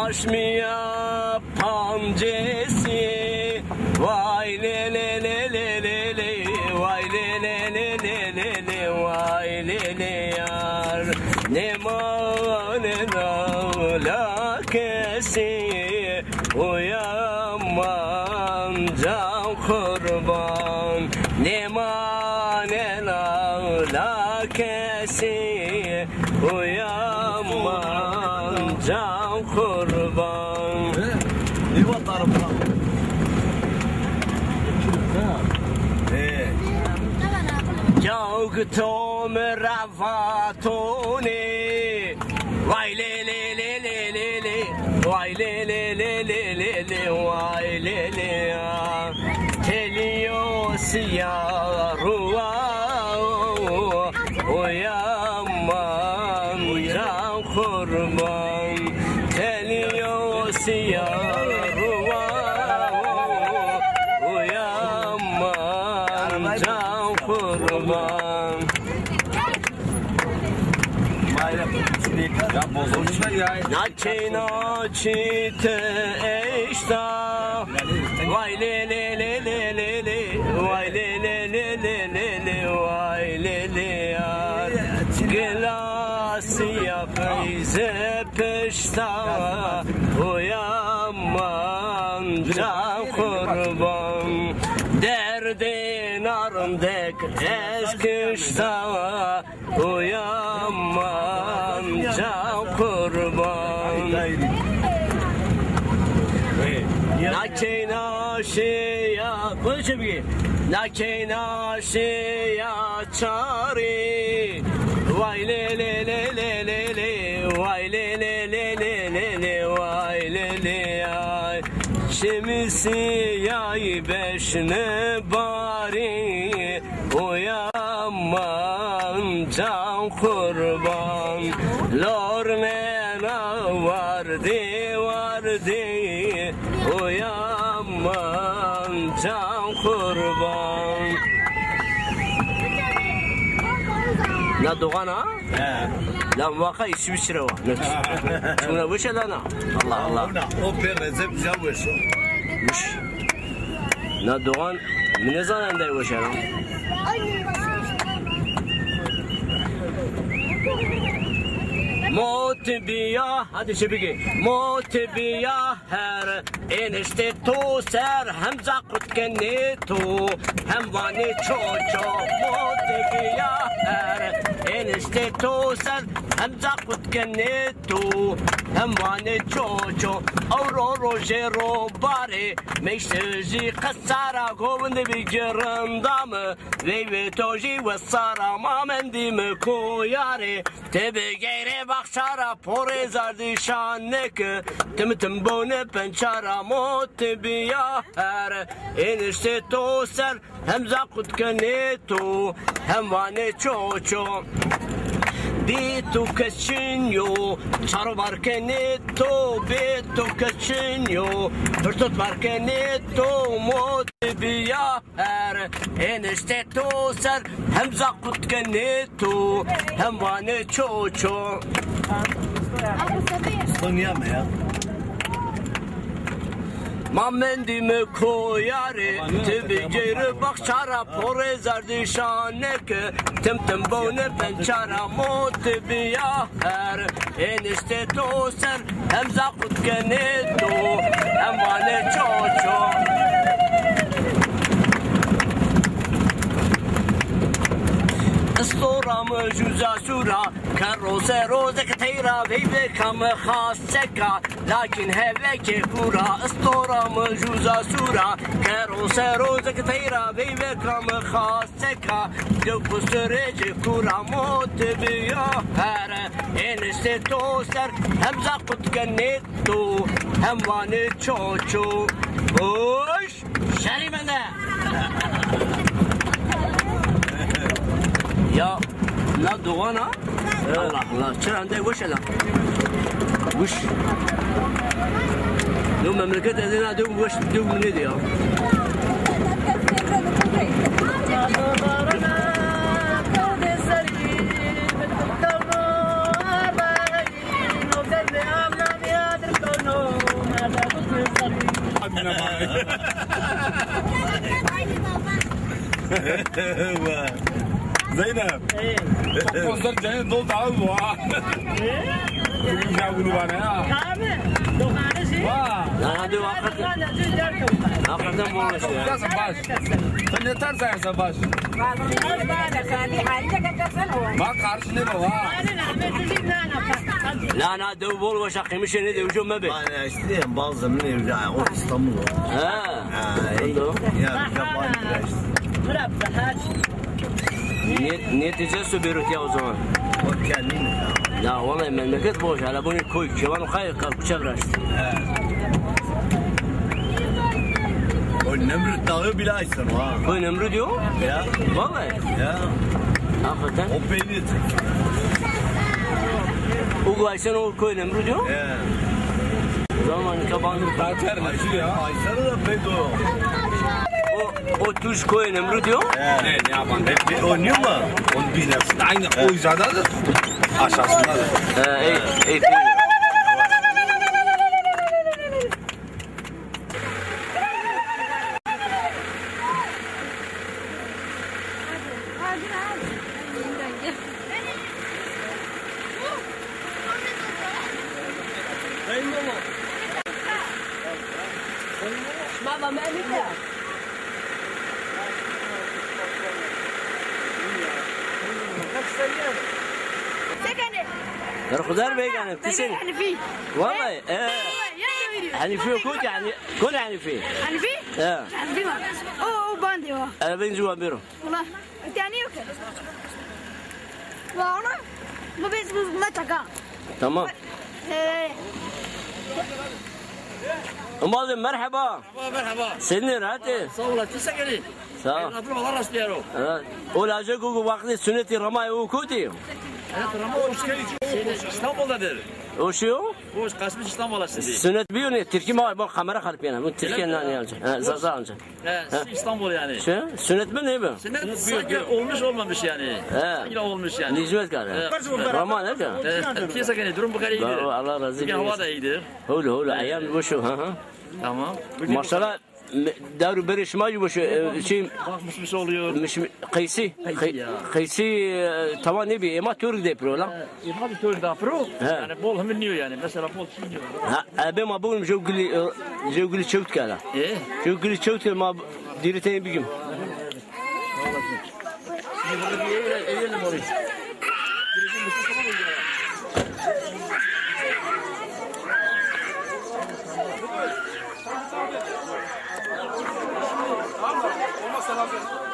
aşmaya pancesi. Vay le le le le le le, vay le le le le le le, vay le le yar. Ne manen ağla kesi, uyanman can kurban. Ne manen ağla kesi, uyanman can kurban. Yağıtom rafatoni, vay le le le le le le, vay le le le le le le, vay le le ya. Teliyo siyah ruva, uyanman can kurban. Teliyo siyah ruva, uyanman can kurban. Naçi naçi te eşta, vay le le le le le le, vay le le le le le le, vay le le yar. Gelasiya feyze peşta, uyanman can kurban. Derdin arındek eskişta, uyanman can kurban. Naçi naşiya, konuşayım ki. Naçi naşiya çari, vay le le le le le le, vay le le le le le le, vay le le ay. Şemisi yay beşne bari, uyanman can kurban. Lormena vardı vardı, uyanman can kurban. Na doğana? Lan vaka işi bir şire var. Şuna bu şey lan. Allah Allah. O perezep zavış. Na doğan ne zaman da bu şey lan? Motibiya, hadi şebeki. Motibiya her enişte to ser hem zakut kenne to hem vani çoço. Motibiya her enişte to ser hem zakut kenne to hem vani çoço. Auroro jero bari meşteci kasara govinde bir gerandamı ve toji ve sara mamendimi koyare tebe gere bakşara pore zardi şannek tim bone pençara motibiya her enişte to ser hem zakut keneto hem vane çoço. Bitu kaçınyo, çar markeneto, bitu kaçınyo, pırtot markeneto, motibiya her enişte to ser hem zakut keneto hem vane çoço. Stonyam ya. Mamendimi koyare tibi geri bakçara pore zardi şanek tim bone pençara motibiya her enişte to ser hem zakut keneto hem vane çoço. Storamı cüza sura karose roze keteyra veyve kamı khaseka lakin heveke kura. Storamı cüza sura karose roze keteyra veyve kamı khaseka döpüstürece kura motibiya her enişte to ser hem zakut keneto hem vane çoço. Hoş şerifende. Ya la doğana Allah Allah çıranda hoş ala hoş no memleket edina dum hoş dum ne diyor زينب وصل جاي دول تعالوا يجاوبوا معنا لا هذا واقف آخر مولش يا سباش خلي ترزع يا سباش ما قارش لنا لا أنا دوبول وشقي مش ندي وشو ما بي انا اشتريهم باظ مني ورجع اروح اسطنبول نيت جسوا بيروتيا وزمان لا والله ما كتبوش على بني كويك شبان وخايف كشبرش والنمر الطاغي بلا يسر كوي نمر ديو يا والله يا اخذت وبينيت وقايسن وكوي نمر ديو زمان كبان باكر نجي يسر بيدو o tuş koyun emri diyor. Ne yapan? oynuyor mu? Onu bilirsin. Aynı o izadadır. Aşağısındadır. Ey. Baba Melike. الخضار بيجي بتسن والله حنيفي وكوت يعني كل حنيفي حنيفي؟ حنيفي ما او باندي وا انا بنزو اميرو والله يعني اوكي والله ما بيز ما تقع تمام أمال مرحبا مرحبا سنين هاتي صولة تسكني صح أطلب الله راس بيرو ولا جاكو وقت سنتي رماي وكوتي İstanbul'dadır. O şu? Bu Kasım İstanbul'a sizi. Sünnet bir yönü Türkiye mi? Bak kamera kalıp yani. Bu Türkiye'nin ne alacak? Zaza alacak. İstanbul yani. Şu? Sünnet mi ne bu? Sünnet sanki olmuş olmamış yani. Sanki olmuş yani. Hizmet kar. Rama ne kan? Piyasa gene durum bu kadar iyidir. Allah razı olsun. Hava da iyidir. Hulu ayağım bu şu ha. Tamam. Maşallah دارو بريش ما يبغى شيء مش oluyor. مش قيسي طبعا نبي ما تورك دي برو لا ما تورك دا برو يعني بول هم نيو يعني مثلا بول شنو ابي ما بقول جو قلي شوت كذا ايه جو قلي شوت ما ديرتين بيجم Olmazsa lazım.